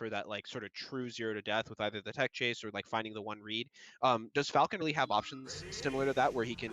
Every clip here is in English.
for that like sort of true 0 to death with either the tech chase or like finding the one read. Does Falcon really have options similar to that where he can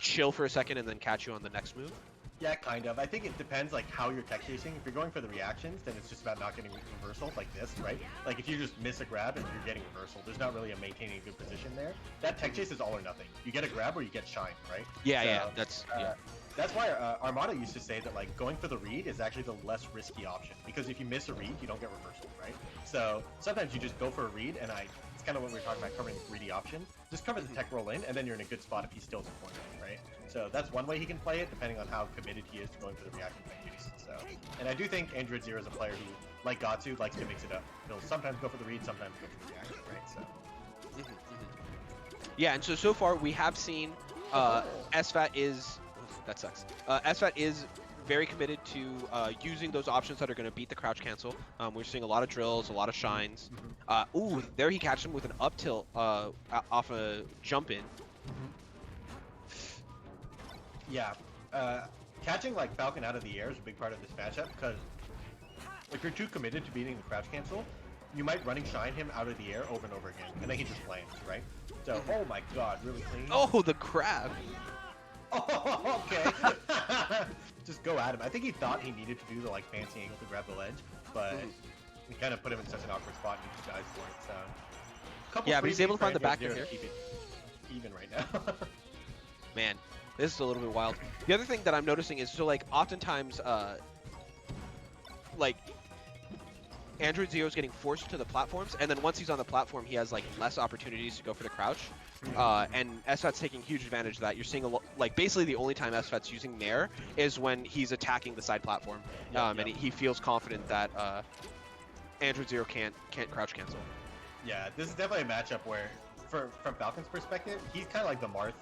chill for a second and then catch you on the next move? Yeah, kind of. I think it depends like how you're tech chasing. If you're going for the reactions, then it's just about not getting reversal like this, right? Like if you just miss a grab and you're getting reversal, there's not really a maintaining a good position there. That tech chase is all or nothing. You get a grab or you get shine, right? Yeah, So, yeah. That's why Armada used to say that like going for the read is actually the less risky option, because if you miss a read, you don't get reversal, right? So sometimes you just go for a read, and it's kind of what we were talking about, covering the greedy option. Just cover the tech roll in, and then you're in a good spot if he steals a corner, right? So that's one way he can play it, depending on how committed he is to going for the reaction tech chase. So, and I do think Android Zero is a player who, like Gatsu, likes to mix it up. He'll sometimes go for the read, sometimes go for the reaction, right? So. Yeah, and so far we have seen SFAT is... that sucks. SFAT is very committed to using those options that are going to beat the crouch cancel. We're seeing a lot of drills, a lot of shines. Ooh, there he catches him with an up tilt off a jump in. Yeah, catching like Falcon out of the air is a big part of this matchup, because if you're too committed to beating the crouch cancel, you might running shine him out of the air over and over again, and then he just lands, right? So, oh my god, really clean. Oh, the grab! Oh, okay. Just go at him. I think he thought he needed to do the like fancy angle to grab the ledge, but we kind of put him in such an awkward spot and he just dies for it. So, yeah, but he's able to find the back here. Keep it even right now. Man, this is a little bit wild. The other thing that I'm noticing is, so like oftentimes, like Android Zero is getting forced to the platforms, and then once he's on the platform, he has like less opportunities to go for the crouch. And SFAT's taking huge advantage of that. You're seeing like basically the only time SFAT's using Nair is when he's attacking the side platform, and he feels confident that Android Zero can't crouch cancel. Yeah, this is definitely a matchup where, from Falcon's perspective, he's kind of like the Marth.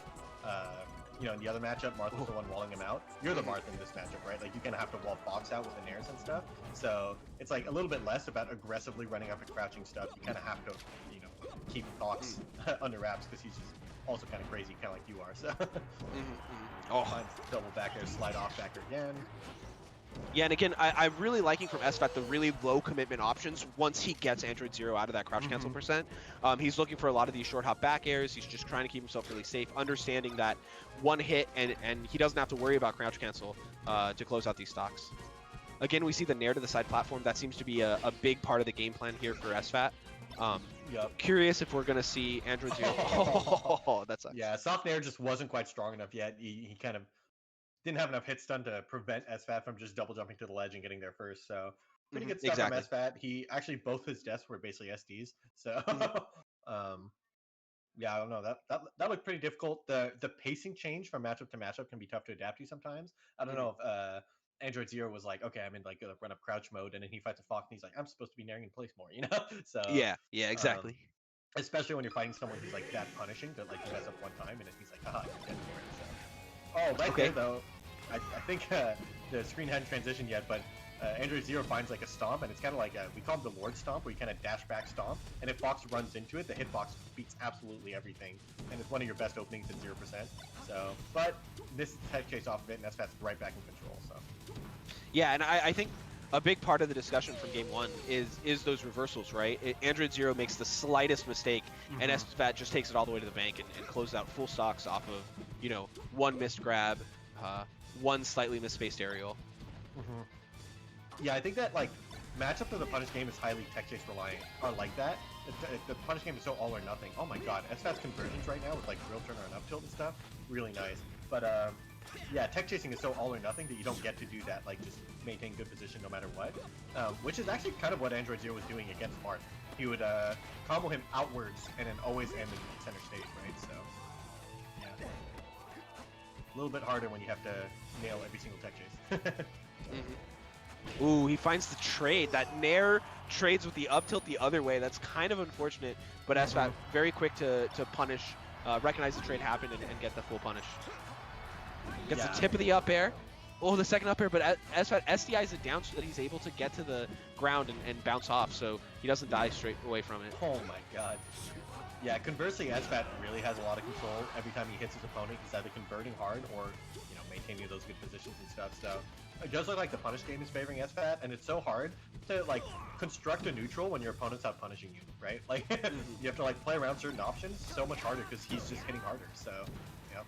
You know, in the other matchup, Marth was the one walling him out. You're the Marth in this matchup, right? Like, you kind of have to wall Fox out with the nairs and stuff. So it's like a little bit less about aggressively running up and crouching stuff. You kind of have to, you know, keep Fox under wraps, because he's just also kind of crazy, kind of like you are. So Oh, finds double back air, slide off back air again. Yeah, and again, I'm really liking from SFAT the really low commitment options once he gets Android Zero out of that crouch cancel percent. He's looking for a lot of these short hop back airs. He's just trying to keep himself really safe, understanding that one hit and he doesn't have to worry about crouch cancel to close out these stocks. Again, we see the nair to the side platform. That seems to be a big part of the game plan here for SFAT. Curious if we're going to see Android Zero. Oh, that sucks. Yeah, soft nair just wasn't quite strong enough yet. He kind of didn't have enough hit stun to prevent SFAT from just double jumping to the ledge and getting there first. So pretty good stuff from SFAT. He actually, both his deaths were basically SDs. So yeah, I don't know. That looked pretty difficult. The pacing change from matchup to matchup can be tough to adapt to sometimes. I don't know if Android Zero was like, okay, I'm in like run up crouch mode, and then he fights a Fox and he's like, I'm supposed to be nairing in place more, you know? So yeah, exactly. Especially when you're fighting someone who's like that punishing, that like you mess up one time and then he's like, haha, you're dead for it. So. Oh, there though. I think the screen hadn't transitioned yet, but Android Zero finds like a stomp, and it's kind of like we call him the Lord Stomp, where you kind of dash back stomp, and if Fox runs into it, the hitbox beats absolutely everything, and it's one of your best openings at 0%. So, but this tech chase off of it, and SFAT's right back in control. So, yeah, and I think a big part of the discussion from game one is those reversals, right? Android Zero makes the slightest mistake, and SFAT just takes it all the way to the bank and closes out full stocks off of, you know, one missed grab, one slightly misspaced aerial. Yeah, I think that like matchup of the punish game is highly tech chase reliant. Like that, the punish game is so all or nothing. Oh my god, SFAT's conversions right now with like drill turner and up tilt and stuff, really nice. But yeah, tech chasing is so all or nothing that you don't get to do that, like just maintain good position no matter what. Which is actually kind of what Android Zero was doing against Marth. He would combo him outwards and then always end in center stage, right? So yeah, a little bit harder when you have to nail every single tech chase. Ooh, he finds the trade. That nair trades with the up tilt the other way. That's kind of unfortunate, but SFAT very quick to punish, recognize the trade happened and get the full punish. Gets the tip of the up air. Oh, the second up air, but SFAT SDIs it down so that he's able to get to the ground and bounce off, so he doesn't die straight away from it. Oh my god. Yeah, conversely, SFAT really has a lot of control. Every time he hits his opponent, he's either converting hard or, you know, maintaining those good positions and stuff. So It does look like the punish game is favoring SFAT, and it's so hard to like construct a neutral when your opponent's out punishing you, right? Like you have to like play around certain options so much harder because he's just hitting harder. So, yeah.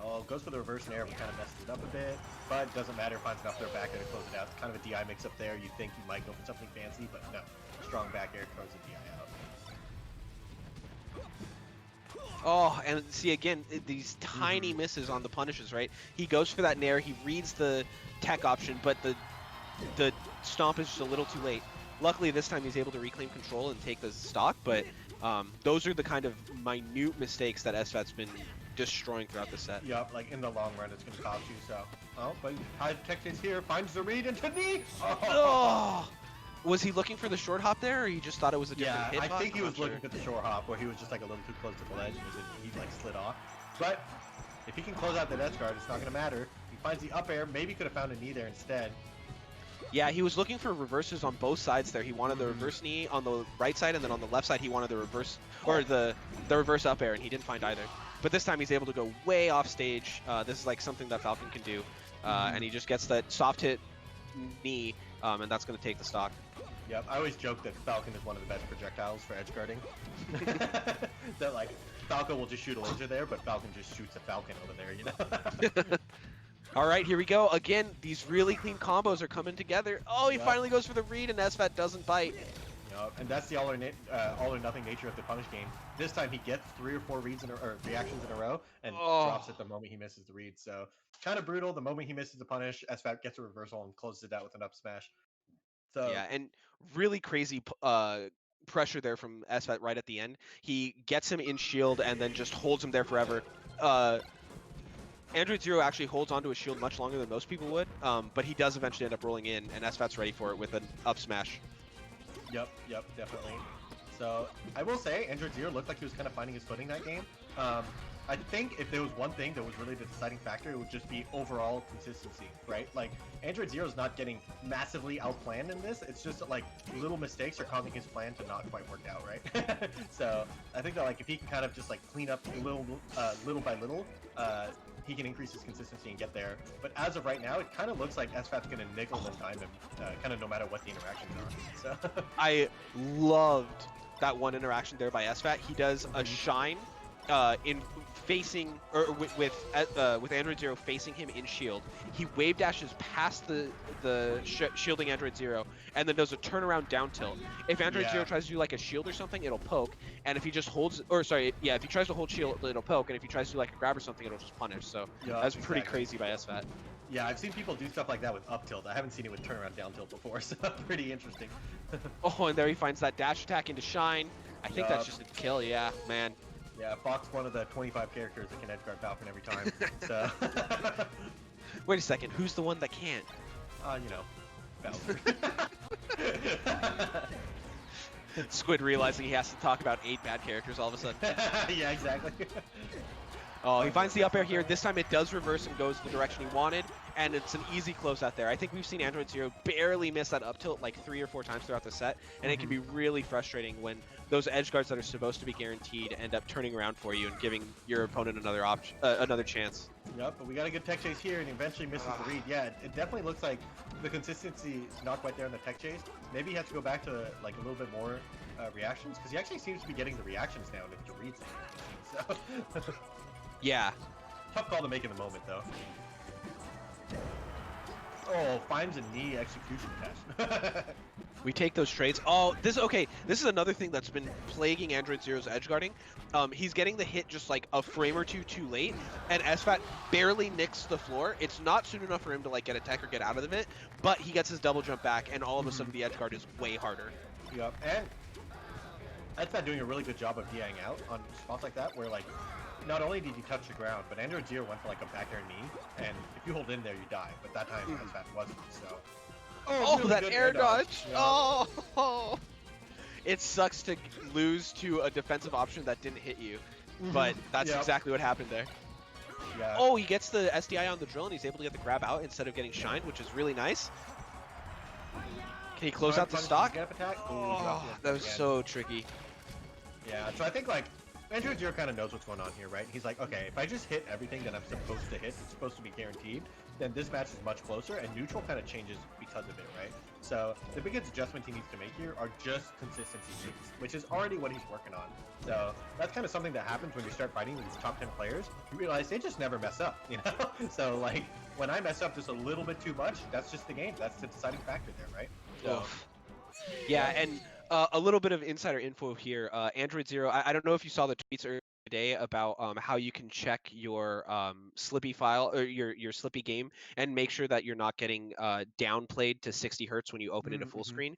Oh, goes for the reverse nair, but kind of messes it up a bit. But doesn't matter, finds enough there back air to close it out. It's kind of a DI mix up there. You think you might go for something fancy, but no. Strong back air throws the DI out. Oh, and see again, these tiny misses on the punishes, right? He goes for that nair, he reads the tech option, but the stomp is just a little too late. Luckily, this time he's able to reclaim control and take the stock, but those are the kind of minute mistakes that SFAT's been destroying throughout the set. Yup, like in the long run, it's going to cost you, so. Oh, but high tech chase here, finds the read into knee! Oh! Was he looking for the short hop there, or he just thought it was a different hit? I think he was looking for the short hop, where he was just like a little too close to the ledge, and he like slid off. But if he can close out that edge guard, it's not going to matter. He finds the up air, maybe could have found a knee there instead. Yeah, he was looking for reverses on both sides there. He wanted the reverse knee on the right side, and then on the left side he wanted the reverse, or the reverse up air, and he didn't find either. But this time he's able to go way off stage. This is like something that Falcon can do, and he just gets that soft hit knee, and that's going to take the stock. Yep, I always joke that Falcon is one of the best projectiles for edge guarding. That like Falcon will just shoot a laser there, but Falcon just shoots a Falcon over there, you know? All right, here we go. Again, these really clean combos are coming together. Oh, he finally goes for the read, and SFAT doesn't bite. Yep, and that's the all or nothing nature of the punish game. This time he gets 3 or 4 reads or reactions in a row, and drops it the moment he misses the read. So kind of brutal. The moment he misses the punish, SFAT gets a reversal and closes it out with an up smash. So yeah, and really crazy pressure there from SFAT right at the end. He gets him in shield and then just holds him there forever. Android Zero actually holds onto his shield much longer than most people would, but he does eventually end up rolling in, and SFAT's ready for it with an up smash. Yep, definitely. So I will say, Android Zero looked like he was kind of finding his footing that game. I think if there was one thing that was really the deciding factor, it would just be overall consistency, right? Like, Android Zero is not getting massively outplanned in this. It's just like little mistakes are causing his plan to not quite work out, right? So I think that like if he can kind of just like clean up little by little, he can increase his consistency and get there. But as of right now, it kind of looks like SFAT's going to nickel and dime him, kind of no matter what the interactions are. So I loved that one interaction there by SFAT. He does a shine in facing, or with Android Zero facing him in shield. He wave dashes past the shielding Android Zero, and then does a turnaround down tilt. If Android Zero tries to do like a shield or something, it'll poke, and if he just holds, or sorry, yeah, if he tries to hold shield, it'll poke, and if he tries to do like a grab or something, it'll just punish. So that's pretty crazy by SFAT. Yeah, I've seen people do stuff like that with up tilt. I haven't seen it with turnaround down tilt before, so pretty interesting. Oh, and there he finds that dash attack into shine. I think that's just a kill, yeah, man. Yeah, Fox one of the 25 characters that can edgeguard Falcon every time. So wait a second, who's the one that can't? You know, Falcon. Squid realizing he has to talk about 8 bad characters all of a sudden. Yeah, exactly. Oh, he finds the up air here. This time it does reverse and goes the direction he wanted, and it's an easy closeout there. I think we've seen Android Zero barely miss that up tilt like 3 or 4 times throughout the set, and it can be really frustrating when those edge guards that are supposed to be guaranteed end up turning around for you and giving your opponent another option, another chance. Yep, but we got a good tech chase here, and eventually misses the read. Yeah, it definitely looks like the consistency is not quite there in the tech chase. Maybe he has to go back to like a little bit more reactions, because he actually seems to be getting the reactions now into the reads. So. Yeah. Tough call to make in the moment, though. Oh, finds a knee execution test. We take those trades. Oh, this is another thing that's been plaguing Android Zero's edge guarding. He's getting the hit just like a frame or two too late, and SFAT barely nicks the floor. It's not soon enough for him to like get a tech or get out of it, but he gets his double jump back, and all of a sudden the edge guard is way harder. Yep, and SFAT doing a really good job of DIing out on spots like that, where like not only did he touch the ground, but Android Zero went for like a back air knee, and if you hold in there, you die. But that time, SFAT wasn't, so. Oh, really that air dodge! Yeah. Oh, it sucks to lose to a defensive option that didn't hit you, but that's exactly what happened there. Yeah. Oh, he gets the SDI on the drill, and he's able to get the grab out instead of getting shined, which is really nice. Can he close out the stock? Attack? Oh, that was so tricky. Yeah, so I think like Android Zero kind of knows what's going on here, right? He's like, okay, if I just hit everything that I'm supposed to hit, it's supposed to be guaranteed, then this match is much closer, and neutral kind of changes because of it, right? So the biggest adjustment he needs to make here are just consistency things, which is already what he's working on. So that's kind of something that happens when you start fighting these top 10 players. You realize they just never mess up, you know? So like when I mess up just a little bit too much, that's just the game. That's the deciding factor there, right? So Oof. Yeah, and a little bit of insider info here. Android Zero, I don't know if you saw the tweets earlier today about how you can check your Slippy file or your Slippy game and make sure that you're not getting downplayed to 60 hertz when you open into full mm-hmm. screen.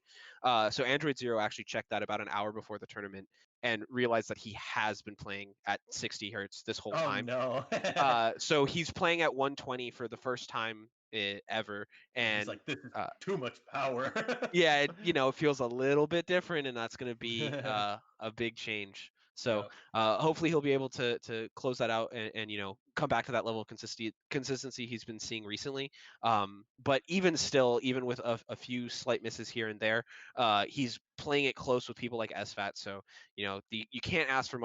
So Android Zero actually checked that about an hour before the tournament and realized that he has been playing at 60 hertz this whole Oh time. no. So he's playing at 120 for the first time ever, He's and like, this is uh, too much power. yeah, it feels a little bit different, and that's going to be a big change. So Yeah. hopefully he'll be able to close that out and come back to that level of consistency he's been seeing recently. But even still, even with a few slight misses here and there, he's playing it close with people like SFAT. So you can't ask for much